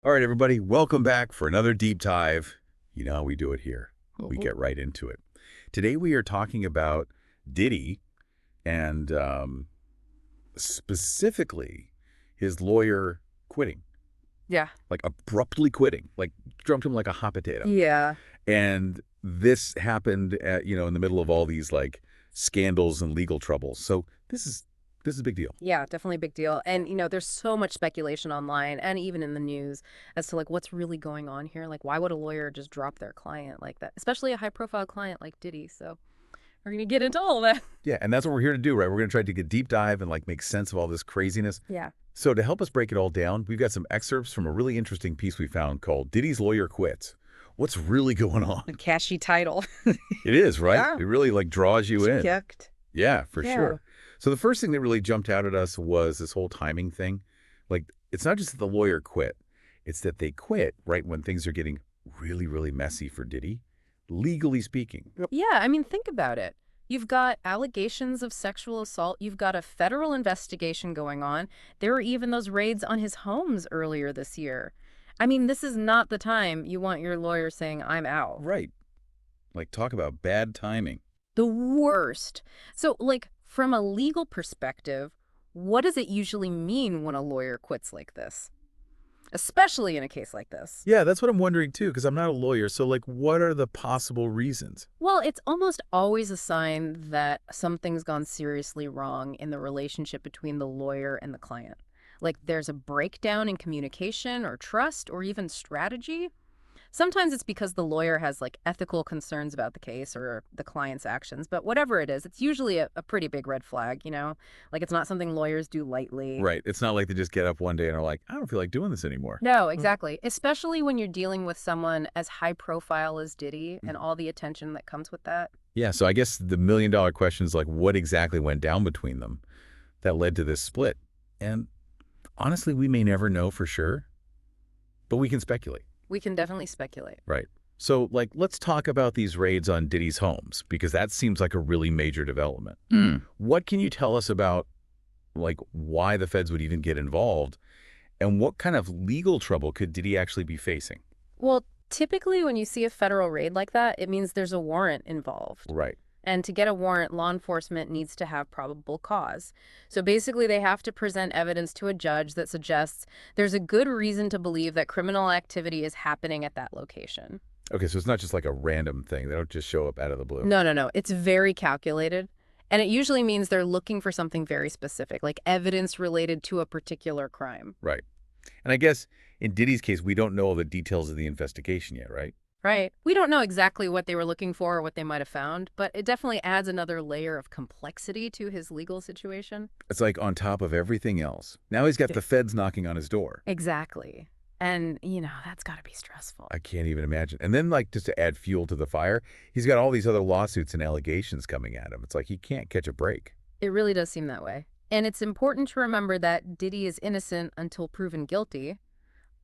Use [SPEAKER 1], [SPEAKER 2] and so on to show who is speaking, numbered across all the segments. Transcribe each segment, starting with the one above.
[SPEAKER 1] All right, everybody, welcome back for another deep dive. You know how we do it here. We get right into it. Today we are talking about Diddy and specifically his lawyer quitting,
[SPEAKER 2] Yeah.
[SPEAKER 1] like abruptly quitting, like dumped him like a hot potato.
[SPEAKER 2] Yeah.
[SPEAKER 1] And this happened in the middle of all these like scandals and legal troubles. So this is a big deal.
[SPEAKER 2] Yeah, definitely a big deal. And, there's so much speculation online and even in the news as to like what's really going on here. Like, why would a lawyer just drop their client like that? Especially a high profile client like Diddy. So we're going to get into all of that.
[SPEAKER 1] Yeah, and that's what we're here to do, right? We're going to try to take a deep dive and like make sense of all this craziness.
[SPEAKER 2] Yeah.
[SPEAKER 1] So to help us break it all down, we've got some excerpts from a really interesting piece we found called Diddy's Lawyer Quits. What's really going on?
[SPEAKER 2] A catchy title.
[SPEAKER 1] It is, right?
[SPEAKER 2] Yeah.
[SPEAKER 1] It really like draws you in.
[SPEAKER 2] Yucked.
[SPEAKER 1] Yeah, for
[SPEAKER 2] Yeah.
[SPEAKER 1] sure. So the first thing that really jumped out at us was this whole timing thing. Like, it's not just that the lawyer quit. It's that they quit right when things are getting really, really messy for Diddy, legally speaking.
[SPEAKER 2] Yeah, I mean, think about it. You've got allegations of sexual assault. You've got a federal investigation going on. There were even those raids on his homes earlier this year. I mean, this is not the time you want your lawyer saying, I'm out.
[SPEAKER 1] Right. Like, talk about bad timing.
[SPEAKER 2] The worst. So, like, from a legal perspective, what does it usually mean when a lawyer quits like this? Especially in a case like this.
[SPEAKER 1] Yeah, that's what I'm wondering, too, because I'm not a lawyer. So, like, what are the possible reasons?
[SPEAKER 2] Well, it's almost always a sign that something's gone seriously wrong in the relationship between the lawyer and the client. Like there's a breakdown in communication or trust or even strategy. Sometimes it's because the lawyer has like ethical concerns about the case or the client's actions, but whatever it is, it's usually a pretty big red flag, Like it's not something lawyers do lightly.
[SPEAKER 1] Right. It's not like they just get up one day and are like, I don't feel like doing this anymore.
[SPEAKER 2] No, exactly. Especially when you're dealing with someone as high profile as Diddy and all the attention that comes with that.
[SPEAKER 1] Yeah, so I guess the million-dollar question is like, what exactly went down between them that led to this split? And honestly, we may never know for sure, but we can speculate.
[SPEAKER 2] We can definitely speculate.
[SPEAKER 1] Right. So, like, let's talk about these raids on Diddy's homes, because that seems like a really major development. What can you tell us about, like, why the feds would even get involved, and what kind of legal trouble could Diddy actually be facing?
[SPEAKER 2] Well, typically when you see a federal raid like that, it means there's a warrant involved.
[SPEAKER 1] Right.
[SPEAKER 2] And to get a warrant, law enforcement needs to have probable cause. So basically, they have to present evidence to a judge that suggests there's a good reason to believe that criminal activity is happening at that location.
[SPEAKER 1] Okay, so it's not just like a random thing. They don't just show up out of the blue.
[SPEAKER 2] No. It's very calculated. And it usually means they're looking for something very specific, like evidence related to a particular crime.
[SPEAKER 1] Right. And I guess in Diddy's case, we don't know all the details of the investigation yet, right?
[SPEAKER 2] Right. We don't know exactly what they were looking for or what they might have found, but it definitely adds another layer of complexity to his legal situation.
[SPEAKER 1] It's like on top of everything else. Now he's got the feds knocking on his door.
[SPEAKER 2] Exactly. And, that's got to be stressful.
[SPEAKER 1] I can't even imagine. And then, like, just to add fuel to the fire, he's got all these other lawsuits and allegations coming at him. It's like he can't catch a break.
[SPEAKER 2] It really does seem that way. And it's important to remember that Diddy is innocent until proven guilty.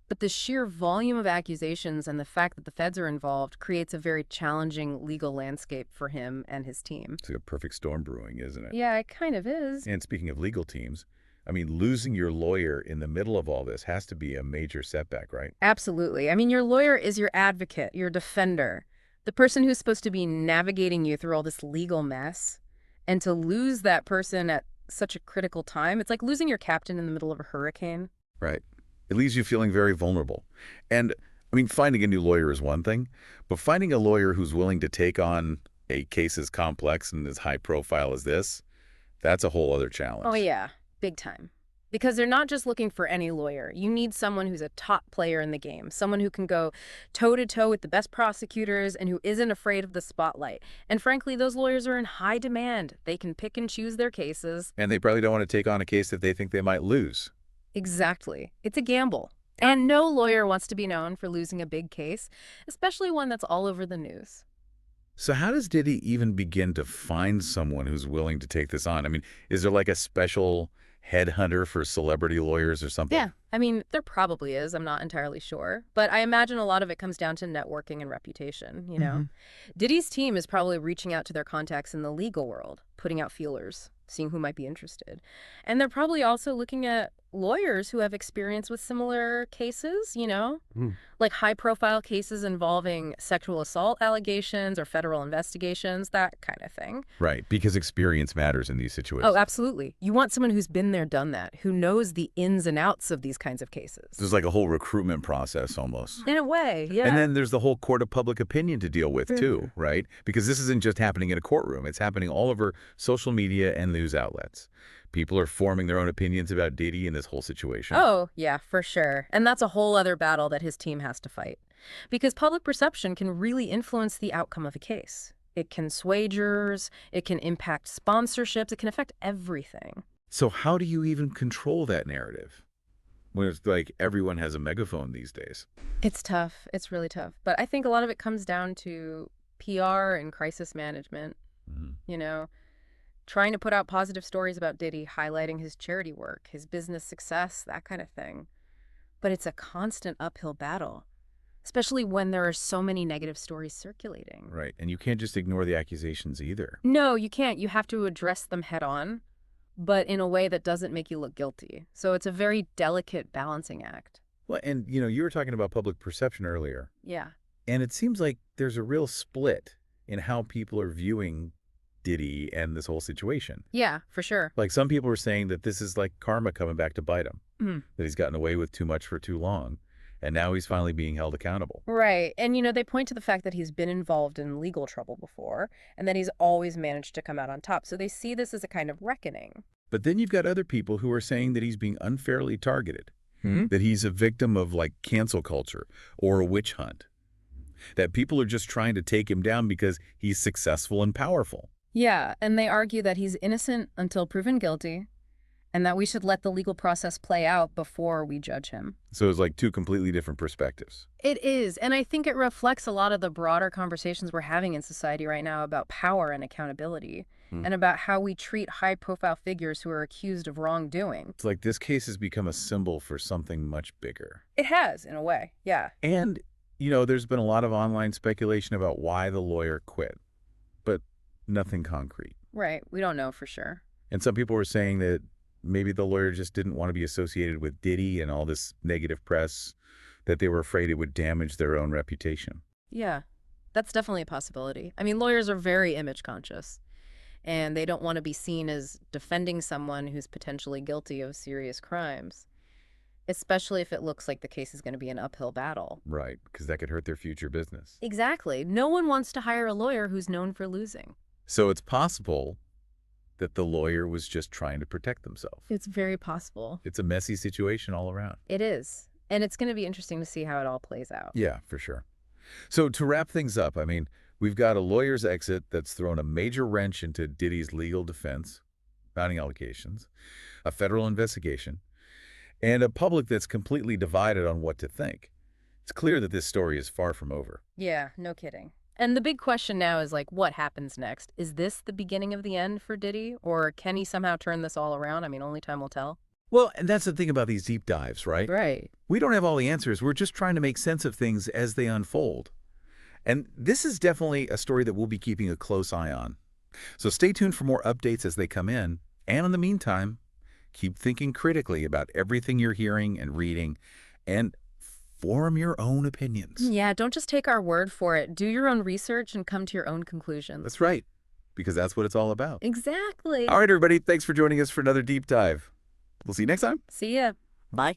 [SPEAKER 2] But the sheer volume of accusations and the fact that the feds are involved creates a very challenging legal landscape for him and his team.
[SPEAKER 1] It's like a perfect storm brewing, isn't it?
[SPEAKER 2] Yeah, it kind of is.
[SPEAKER 1] And speaking of legal teams, I mean, losing your lawyer in the middle of all this has to be a major setback, right?
[SPEAKER 2] Absolutely. I mean, your lawyer is your advocate, your defender, the person who's supposed to be navigating you through all this legal mess. And to lose that person at such a critical time, it's like losing your captain in the middle of a hurricane.
[SPEAKER 1] Right. It leaves you feeling very vulnerable. And, I mean, finding a new lawyer is one thing, but finding a lawyer who's willing to take on a case as complex and as high profile as this, that's a whole other challenge.
[SPEAKER 2] Oh, yeah. Big time. Because they're not just looking for any lawyer. You need someone who's a top player in the game, someone who can go toe-to-toe with the best prosecutors and who isn't afraid of the spotlight. And frankly, those lawyers are in high demand. They can pick and choose their cases.
[SPEAKER 1] And they probably don't want to take on a case that they think they might lose.
[SPEAKER 2] Exactly. It's a gamble. And no lawyer wants to be known for losing a big case, especially one that's all over the news.
[SPEAKER 1] So how does Diddy even begin to find someone who's willing to take this on? I mean, is there like a special headhunter for celebrity lawyers or something?
[SPEAKER 2] Yeah, I mean, there probably is. I'm not entirely sure. But I imagine a lot of it comes down to networking and reputation, you know? Diddy's team is probably reaching out to their contacts in the legal world, putting out feelers, seeing who might be interested. And they're probably also looking at lawyers who have experience with similar cases, you know? Like high-profile cases involving sexual assault allegations or federal investigations, that kind of thing.
[SPEAKER 1] Right, because experience matters in these situations.
[SPEAKER 2] Oh, absolutely. You want someone who's been there, done that, who knows the ins and outs of these kinds of cases.
[SPEAKER 1] There's like a whole recruitment process almost.
[SPEAKER 2] In a way, yeah.
[SPEAKER 1] And then there's the whole court of public opinion to deal with too, right? Because this isn't just happening in a courtroom. It's happening all over social media and news outlets. People are forming their own opinions about Diddy in this whole situation.
[SPEAKER 2] Oh, yeah, for sure. And that's a whole other battle that his team has to fight. Because public perception can really influence the outcome of a case. It can sway jurors, it can impact sponsorships, it can affect everything.
[SPEAKER 1] So how do you even control that narrative when it's like everyone has a megaphone these days?
[SPEAKER 2] It's tough. It's really tough. But I think a lot of it comes down to PR and crisis management, you know, trying to put out positive stories about Diddy, highlighting his charity work, his business success, that kind of thing. But it's a constant uphill battle, especially when there are so many negative stories circulating.
[SPEAKER 1] Right, and you can't just ignore the accusations either.
[SPEAKER 2] No, you can't. You have to address them head on, but in a way that doesn't make you look guilty. So it's a very delicate balancing act.
[SPEAKER 1] Well, and you were talking about public perception earlier.
[SPEAKER 2] Yeah.
[SPEAKER 1] And it seems like there's a real split in how people are viewing Diddy and this whole situation.
[SPEAKER 2] Yeah, for sure.
[SPEAKER 1] Like some people are saying that this is like karma coming back to bite him, that he's gotten away with too much for too long, and now he's finally being held accountable.
[SPEAKER 2] Right. And, they point to the fact that he's been involved in legal trouble before and that he's always managed to come out on top. So they see this as a kind of reckoning.
[SPEAKER 1] But then you've got other people who are saying that he's being unfairly targeted, that he's a victim of like cancel culture or a witch hunt, that people are just trying to take him down because he's successful and powerful.
[SPEAKER 2] Yeah, and they argue that he's innocent until proven guilty and that we should let the legal process play out before we judge him.
[SPEAKER 1] So it's like two completely different perspectives.
[SPEAKER 2] It is, and I think it reflects a lot of the broader conversations we're having in society right now about power and accountability and about how we treat high-profile figures who are accused of wrongdoing.
[SPEAKER 1] It's like this case has become a symbol for something much bigger.
[SPEAKER 2] It has, in a way, yeah.
[SPEAKER 1] And, there's been a lot of online speculation about why the lawyer quit, but nothing concrete.
[SPEAKER 2] Right, we don't know for sure.
[SPEAKER 1] And some people were saying that maybe the lawyer just didn't want to be associated with Diddy and all this negative press, that they were afraid it would damage their own reputation.
[SPEAKER 2] Yeah, that's definitely a possibility. I mean, lawyers are very image conscious, and they don't want to be seen as defending someone who's potentially guilty of serious crimes, especially if it looks like the case is going to be an uphill battle.
[SPEAKER 1] Right, because that could hurt their future business.
[SPEAKER 2] Exactly. No one wants to hire a lawyer who's known for losing.
[SPEAKER 1] So it's possible that the lawyer was just trying to protect themselves.
[SPEAKER 2] It's very possible.
[SPEAKER 1] It's a messy situation all around.
[SPEAKER 2] It is. And it's going to be interesting to see how it all plays out.
[SPEAKER 1] Yeah, for sure. So to wrap things up, I mean, we've got a lawyer's exit that's thrown a major wrench into Diddy's legal defense, mounting allegations, a federal investigation, and a public that's completely divided on what to think. It's clear that this story is far from over.
[SPEAKER 2] Yeah, no kidding. And the big question now is what happens next? Is this the beginning of the end for Diddy? Or can he somehow turn this all around? I mean, only time will tell.
[SPEAKER 1] Well, and that's the thing about these deep dives, right?
[SPEAKER 2] Right.
[SPEAKER 1] We don't have all the answers. We're just trying to make sense of things as they unfold. And this is definitely a story that we'll be keeping a close eye on. So stay tuned for more updates as they come in. And in the meantime, keep thinking critically about everything you're hearing and reading, and form your own opinions.
[SPEAKER 2] Yeah, don't just take our word for it. Do your own research and come to your own conclusions.
[SPEAKER 1] That's right, because that's what it's all about.
[SPEAKER 2] Exactly.
[SPEAKER 1] All right, everybody, thanks for joining us for another deep dive. We'll see you next time.
[SPEAKER 2] See ya.
[SPEAKER 3] Bye.